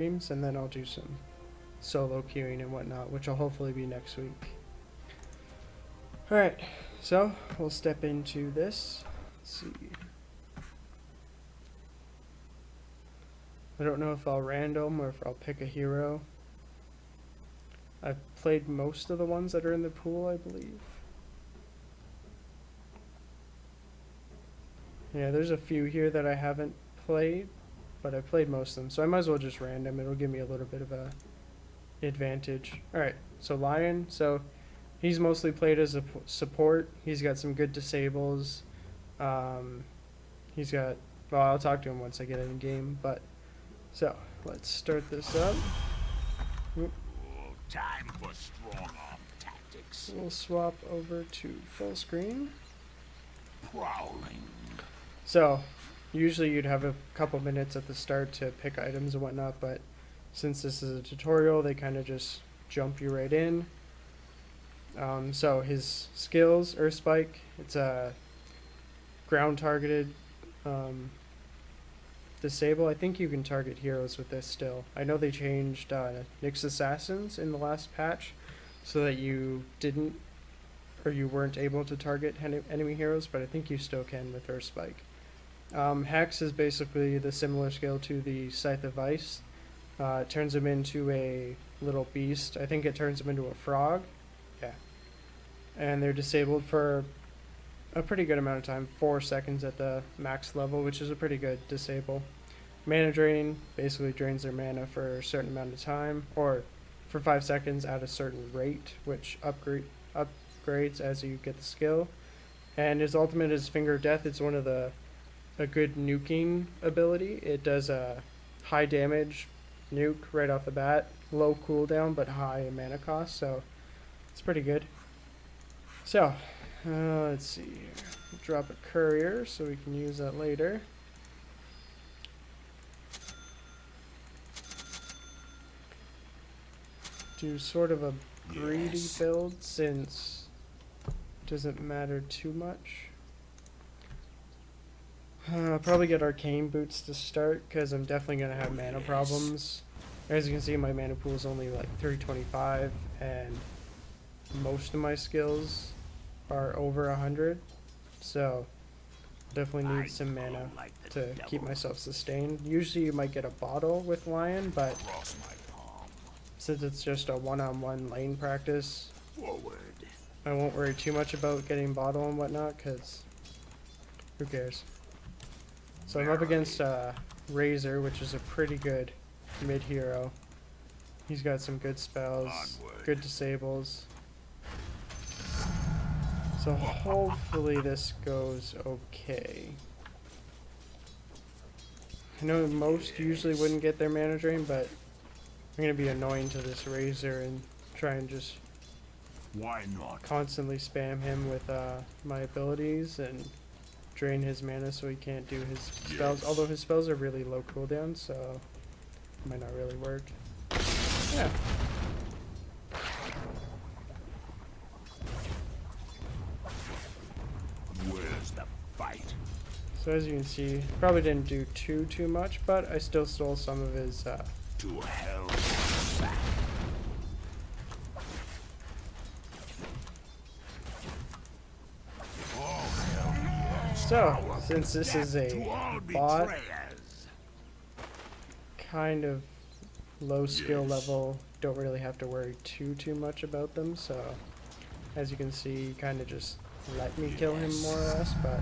streams, and then I'll do some solo queuing and whatnot, which will hopefully be next week. Alright, so we'll step into this. Let's see. I don't know if I'll random or if I'll pick a hero. I've played most of the ones that are in the pool, I believe. Yeah, there's a few here that I haven't played, but I played most of them, so I might as well just random. It'll give me a little bit of a advantage. Alright, so Lion, so he's mostly played as a support. He's got some good disables. He's got, well, I'll talk to him once I get in game, but, so, let's start this up. Oop. Time for strong arm tactics. We'll swap over to full screen. Prowling. So, usually you'd have a couple minutes at the start to pick items and whatnot, but since this is a tutorial, they kind of just jump you right in. So his skills, Earth Spike, it's a ground targeted disable. I think you can target heroes with this still. I know they changed Nyx Assassins in the last patch so that you didn't, or you weren't able to target enemy heroes, but I think you still can with Earth Spike. Hex is basically the similar skill to the Scythe of Ice. It turns him into a little beast. I think it turns him into a frog. Yeah. And they're disabled for a pretty good amount of time, 4 seconds at the max level, which is a pretty good disable. Mana drain basically drains their mana for a certain amount of time, or for 5 seconds at a certain rate, which upgrades as you get the skill. And his ultimate is Finger of Death. It's one of a good nuking ability. It does a high damage nuke right off the bat, low cooldown but high mana cost, so it's pretty good. So let's see here. Drop a courier so we can use that later. Do sort of a greedy build since it doesn't matter too much. Probably get Arcane Boots to start, because I'm definitely going to have mana problems. As you can see, my mana pool is only like 325, and most of my skills are over 100, so definitely need some mana to keep myself sustained. Usually you might get a bottle with Lion, but since it's just a one-on-one lane practice, I won't worry too much about getting bottle and whatnot, because who cares. So I'm up against Razor, which is a pretty good mid hero. He's got some good spells, good disables. So hopefully this goes okay. I know most usually wouldn't get their mana drain, but I'm going to be annoying to this Razor and try and just constantly spam him with my abilities and drain his mana so he can't do his spells. Although his spells are really low cooldown, so it might not really work. Yeah. Where's the fight? So as you can see, probably didn't do too much, but I still stole some of his to hell back. So, since this is a bot, kind of low skill level, don't really have to worry too much about them, so as you can see, kind of just let me kill him more or less, but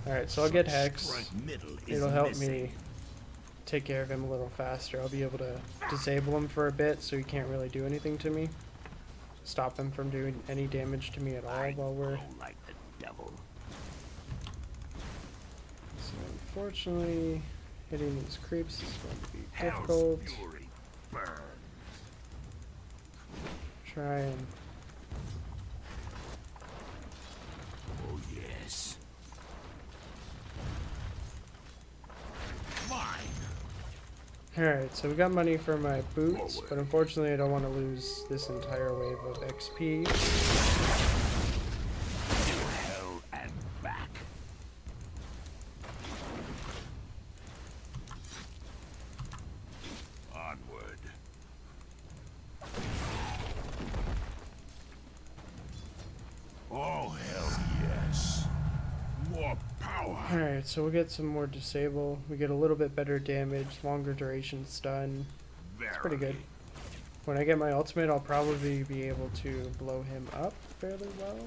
alright, so I'll get Hex. It'll help me take care of him a little faster. I'll be able to disable him for a bit so he can't really do anything to me. Stop him from doing any damage to me at all while we're... So unfortunately, hitting these creeps is going to be difficult. Try and... Oh yes. Alright, so we got money for my boots, but unfortunately I don't want to lose this entire wave of XP. Hell and back. Alright, so we'll get some more disable. We get a little bit better damage, longer duration stun. It's pretty good. When I get my ultimate, I'll probably be able to blow him up fairly well.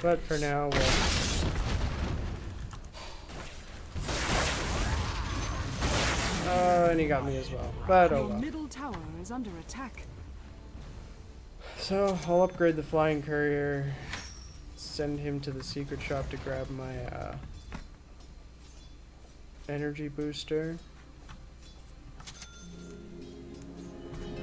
But for now, and he got me as well. But oh Your well. middle tower is under attack. So I'll upgrade the flying courier, send him to the secret shop to grab my energy booster.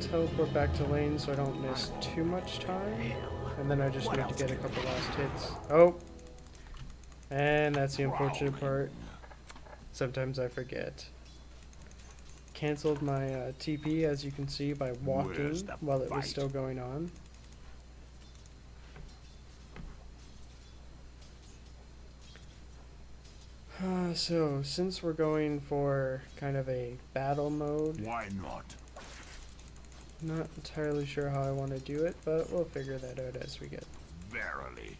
Teleport back to lane so I don't miss too much time. And then I just need to get a couple last hits. Oh! And that's the unfortunate part. Sometimes I forget. Cancelled my TP, as you can see, by walking while it was still going on. So, since we're going for kind of a battle mode, Why not? not entirely sure how I want to do it, but we'll figure that out as we get. Verily.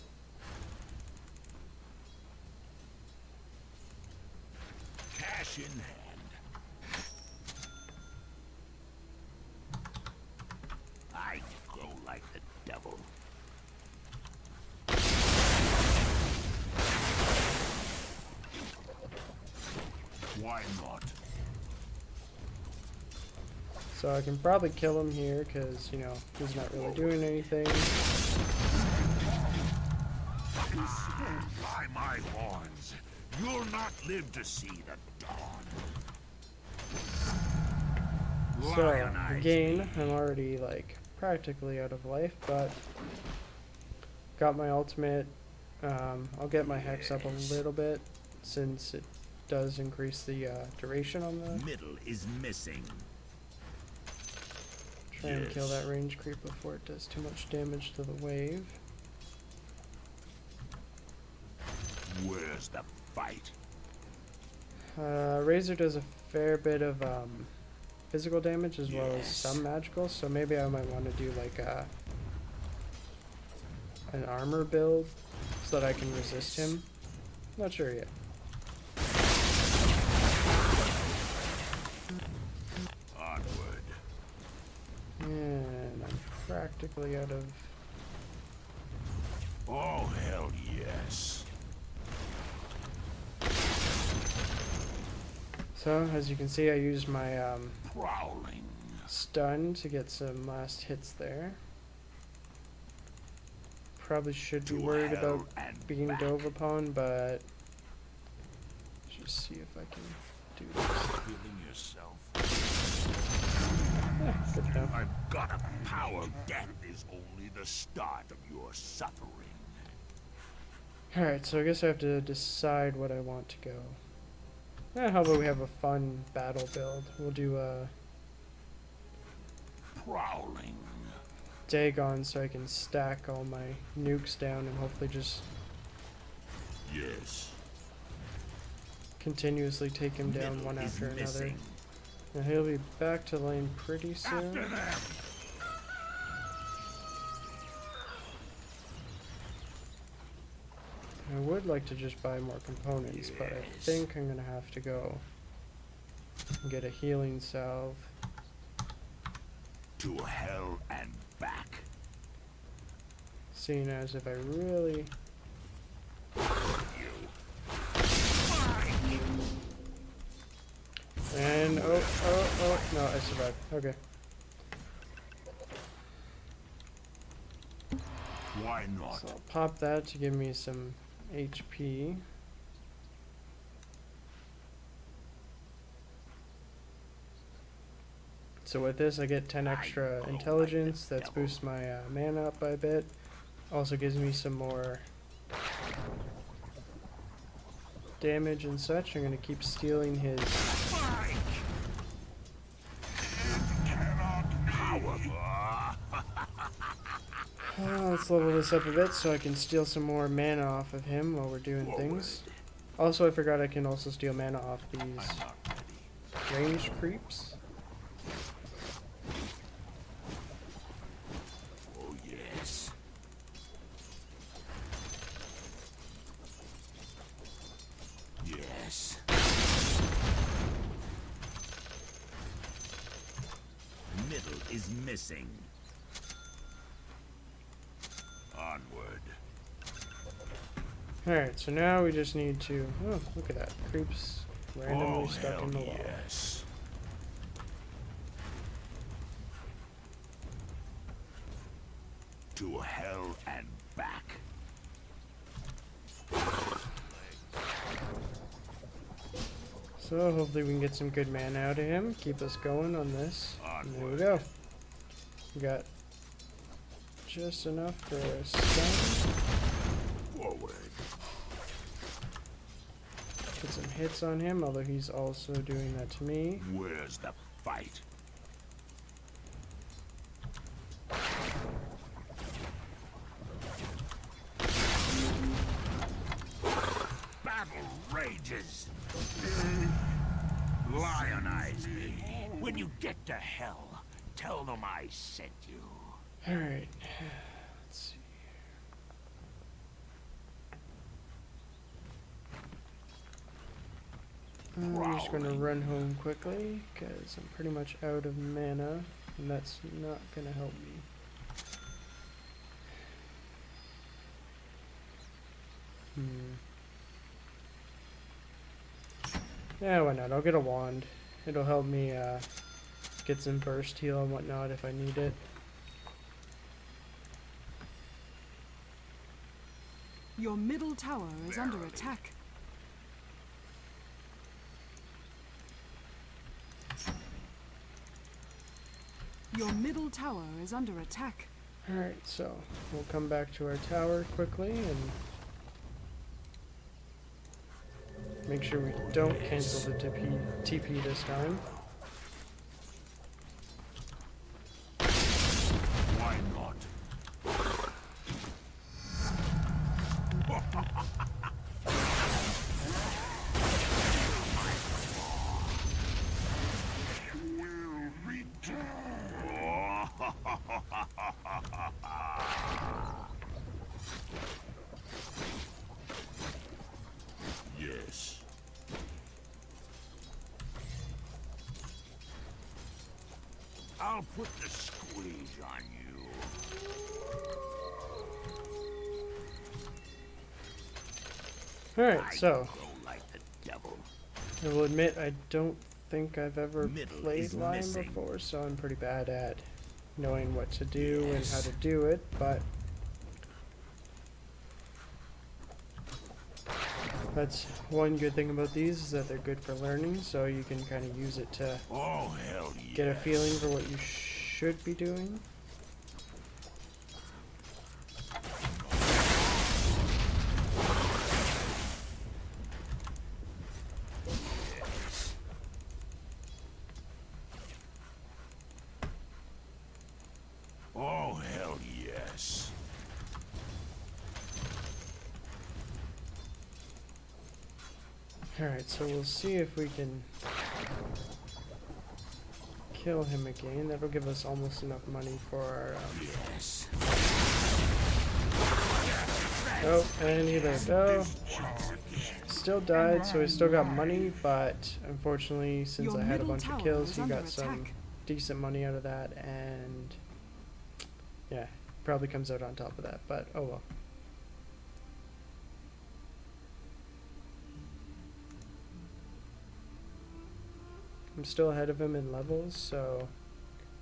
Cash in hand. I go like the devil. Why not? So I can probably kill him here because, you know, he's not really doing anything. By my horns, you'll not live to see the dawn. So, Lionize again, me. I'm already, like, practically out of life, but got my ultimate. I'll get my hex up a little bit since it does increase the duration on the... Middle is missing. Try and kill that range creep before it does too much damage to the wave. Where's the fight? Razor does a fair bit of physical damage as well as some magical, so maybe I might want to do like an armor build so that I can resist him. Not sure yet. Onward. And I'm practically out of... Oh, hell yes. So, as you can see, I used my Prowling. stun to get some last hits there. Probably should be To worried hell about and being back. dove upon, but just see if I can do this. Killing yourself. Yeah, good enough. I've got a power. Death is only the start of your suffering. Alright, so I guess I have to decide what I want to go. How about we have a fun battle build? We'll do a Prowling. Dagon so I can stack all my nukes down and hopefully just Yes. continuously take him down Middle one is after another. missing. Now he'll be back to lane pretty After soon. them. I would like to just buy more components, but I Yes. think I'm gonna have to go and get a healing salve. To hell and back. Seeing as if I really... And, oh, no, I survived. Okay. Why not? So I'll pop that to give me some HP. So with this I get 10 extra intelligence, that's boosts my mana up by a bit. Also gives me some more damage and such. I'm going to keep stealing his... let's level this up a bit so I can steal some more mana off of him while we're doing things. Also, I forgot I can also steal mana off these ranged creeps. Oh yes. Yes. middle is missing. Onward. Alright, so now we just need to... Oh, look at that. Creeps randomly stuck in the wall. Yes. To hell and back. So hopefully we can get some good mana out of him. Keep us going on this. And there we go. We got just enough for a stun. Forward. Put some hits on him, although he's also doing that to me. Where's the fight? Battle rages. Lionize me. When you get to hell, tell them I sent you. Alright. Let's see. I'm just going to run home quickly, because I'm pretty much out of mana, and that's not going to help me. Yeah, why not? I'll get a wand. It'll help me get some burst heal and whatnot if I need it. Your middle tower is under attack. Your middle tower is under attack. Alright, so we'll come back to our tower quickly and make sure we don't cancel the TP this time. Why not? Will return. Yes. I'll put the squeeze on you. Alright, so Go like the devil. I will admit I don't think I've ever Middle played is Lion missing. before, so I'm pretty bad at knowing what to do and how to do it, but that's one good thing about these is that they're good for learning, so you can kind of use it to Oh, hell yes. get a feeling for what you should be doing. Oh, hell yes. Alright, so we'll see if we can kill him again. That'll give us almost enough money for our... Yes. Oh, and he let go. Still died, so he still got money, but unfortunately, since Your I had a middle bunch of tower kills, is he under got some attack. decent money out of that, and yeah, probably comes out on top of that, but oh well. I'm still ahead of him in levels, so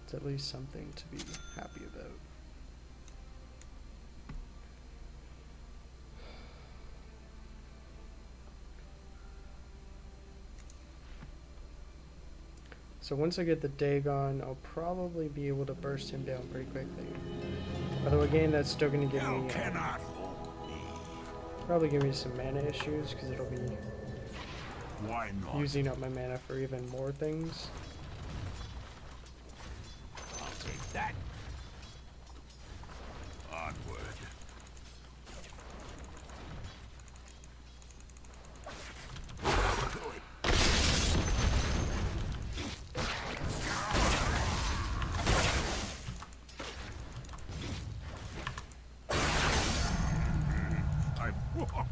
it's at least something to be happy about. So once I get the Dagon, I'll probably be able to burst him down pretty quickly. Although again, that's still going to give You me cannot hold me. probably give me some mana issues because it'll be Why not? using up my mana for even more things. I'll take that. Onward. Do it.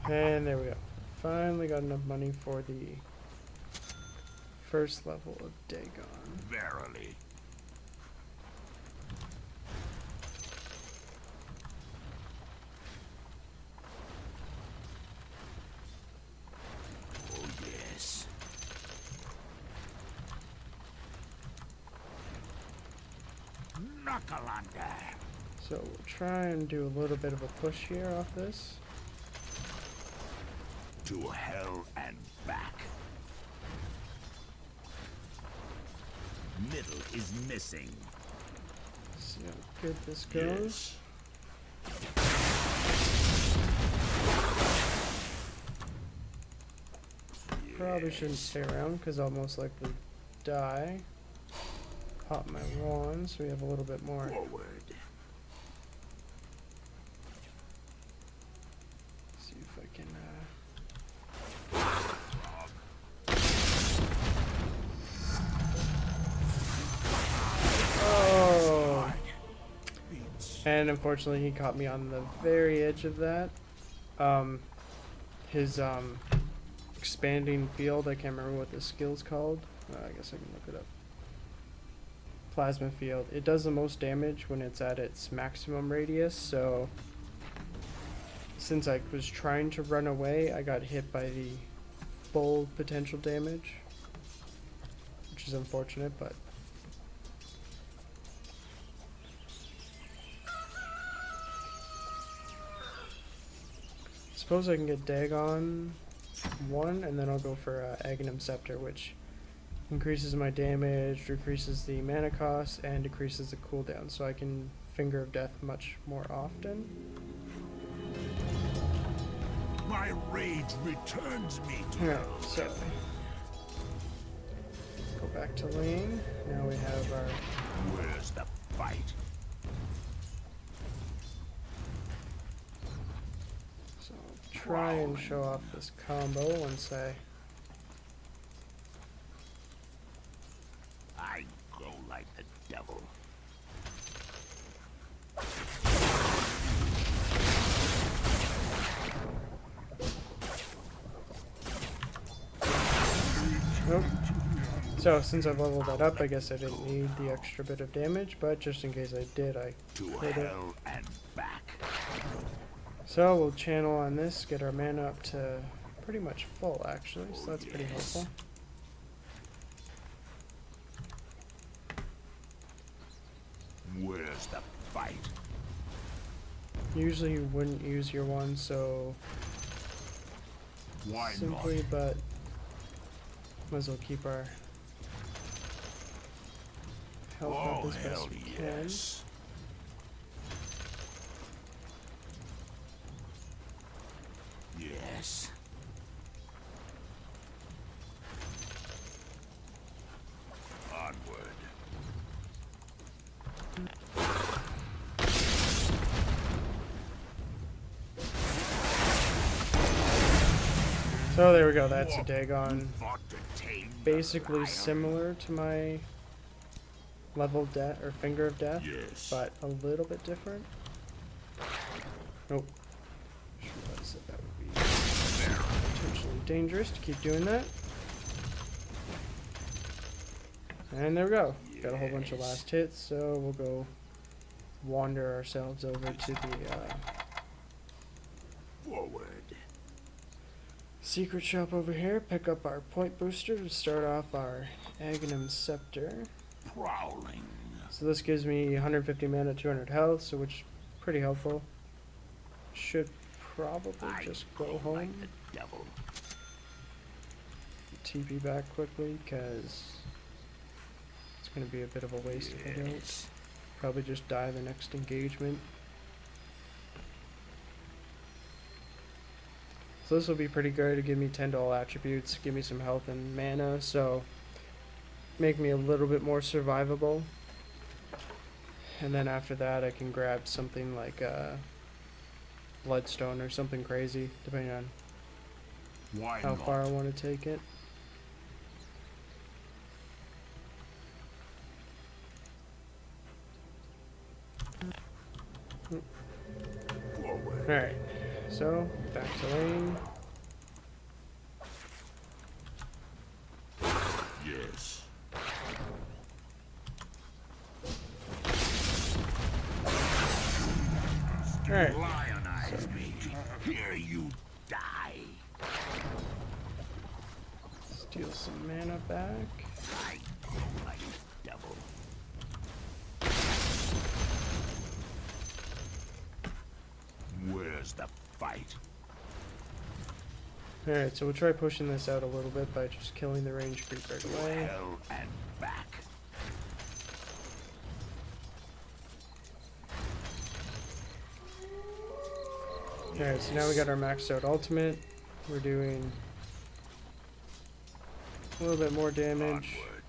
And there we go. Finally got enough money for the first level of Dagon. Verily. Knuckle-under. So we'll try and do a little bit of a push here off this. To hell and back. Middle is missing. See how good this goes. Probably shouldn't stay around because I'll most likely die. Pop my wand so we have a little bit more. Forward. See if I can. Oh! And unfortunately, he caught me on the very edge of that. His expanding field. I can't remember what the skill's called. I guess I can look it up. Plasma field. It does the most damage when it's at its maximum radius, so since I was trying to run away, I got hit by the full potential damage, which is unfortunate, but suppose I can get Dagon 1, and then I'll go for Aghanim Scepter, which increases my damage, decreases the mana cost, and decreases the cooldown, so I can Finger of Death much more often. My rage returns me to Alright, so go back to lane. Now we have our Where's the fight? so try and show off this combo once I go like the devil. Nope. So since I've leveled that up, I guess I didn't need the extra bit of damage, but just in case I did, I To hit it. hell and back. So we'll channel on this, get our mana up to pretty much full actually, so that's pretty helpful. Where's the fight? Usually you wouldn't use your one so Why simply, not? but might as well keep our health up Oh, as best hell we can. yes. Yes. Onward. So there we go, that's a Dagon. Fought to tame the Basically lion. similar to my level death or Finger of Death, Yes. but a little bit different. Nope. Just realized that that would be potentially dangerous to keep doing that. And there we go. Got a whole bunch of last hits, so we'll go wander ourselves over to the Forward. secret shop over here, pick up our point booster to start off our Aghanim Scepter. Prowling. So this gives me 150 mana, 200 health, so which is pretty helpful. Should probably just go home. Like the devil. TP back quickly, because it's going to be a bit of a waste if I don't. Yes. Probably just die the next engagement. So this will be pretty good to give me 10 to all attributes, give me some health and mana, so make me a little bit more survivable. And then after that I can grab something like Bloodstone or something crazy, depending on Why how not? far I want to take it. Forward. Alright, so back to lane. Yes. Alright, Lionize me. Here you die. steal some mana back. I go like the devil. Where's the fight? Alright, so we'll try pushing this out a little bit by just killing the range creep right away. Hell and back. Alright, so now we got our maxed out ultimate. We're doing a little bit more damage. Onward.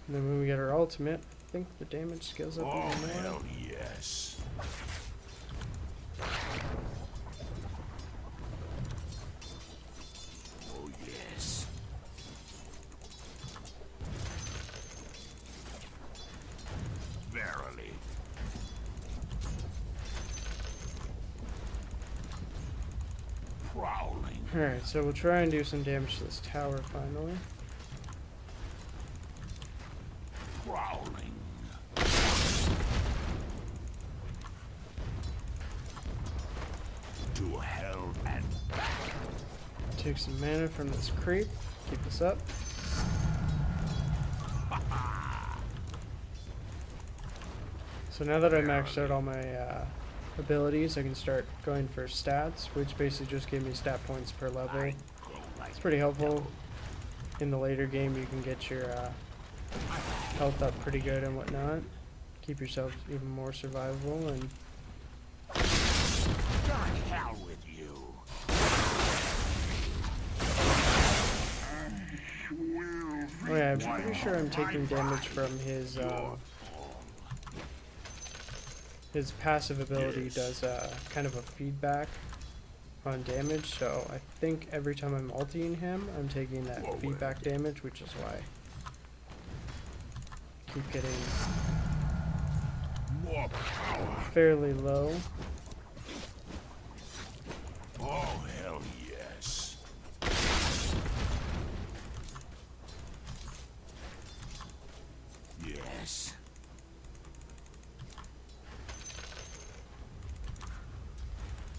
And then when we get our ultimate, I think the damage scales up Oh, even more. hell yes. Oh, yes. Verily. Prowling. Alright, so we'll try and do some damage to this tower finally. Prowling. To hell and back. Take some mana from this creep. Keep this up. So now that I maxed out all my abilities, I can start going for stats, which basically just give me stat points per level. It's pretty helpful. In the later game, you can get your health up pretty good and whatnot. Keep yourself even more survivable. And God hell with you. oh yeah, I'm pretty sure I'm taking damage from his passive ability does kind of a feedback on damage, so I think every time I'm ulting him, I'm taking that feedback damage, which is why I keep getting More power. fairly low. Oh, hell yes. Yes.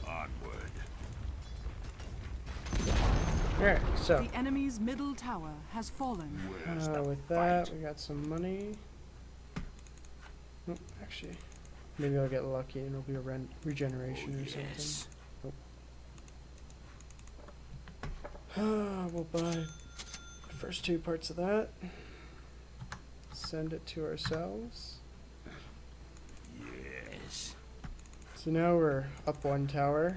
Onward. Alright, so The enemy's middle tower has fallen. Where's the with that, fight? we got some money. Nope, actually, maybe I'll get lucky and it'll be a regeneration or something. Yes. We'll buy the first 2 parts of that. Send it to ourselves. Yes. So now we're up 1 tower.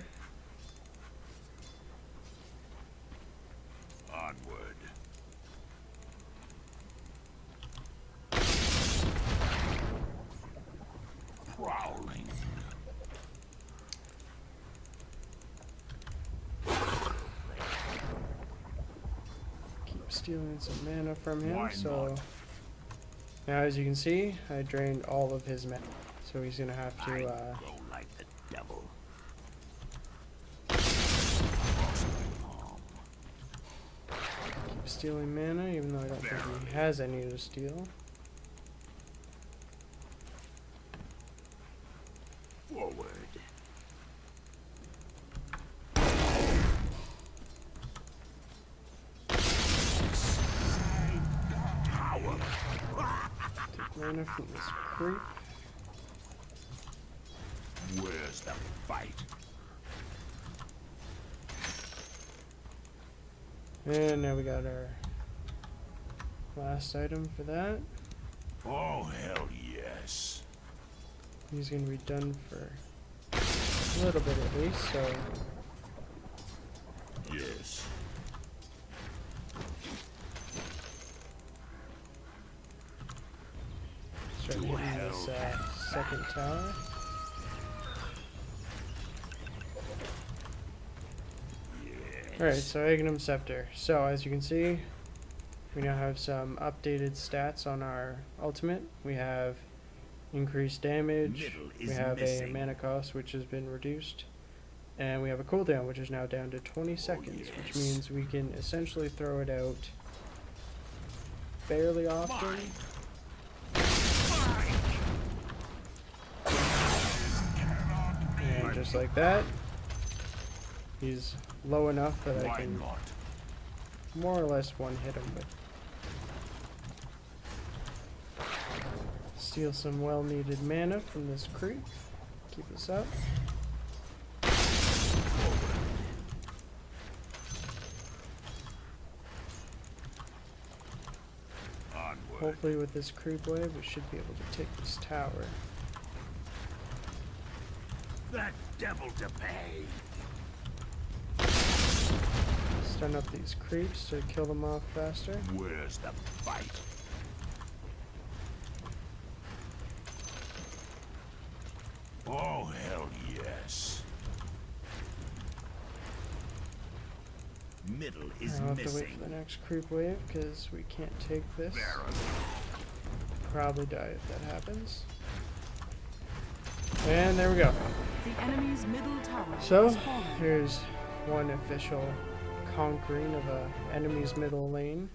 Onward. Prowling. Keep stealing some mana from him. Why So not? now, as you can see, I drained all of his mana. So he's gonna have I to go like the devil. Cross my palm. keep stealing mana, even though I don't think he has any to steal. Forward. Tower. Take mana from this creep. Where's the fight? And now we got our last item for that. Oh, hell yes. He's gonna be done for a little bit at least, so Yes. start hitting this second tower. Yes. Alright, so Agnum Scepter. So as you can see, we now have some updated stats on our ultimate. We have increased damage, Middle we is have missing. a mana cost which has been reduced, and we have a cooldown which is now down to 20 seconds, which yes. means we can essentially throw it out fairly often. Mine. And just like that, he's low enough that I Why can not? more or less one-hit him with. Steal some well-needed mana from this creep. keep this up. Onward. Hopefully with this creep wave, we should be able to take this tower. That devil to pay. Stun up these creeps to kill them off faster. Where's the fight? Oh, hell yes. Middle is I'll have to wait missing. for the next creep wave because we can't take this. Barely. Probably die if that happens. And there we go. The enemy's middle tower So has fallen. here's one official conquering of a enemy's middle lane.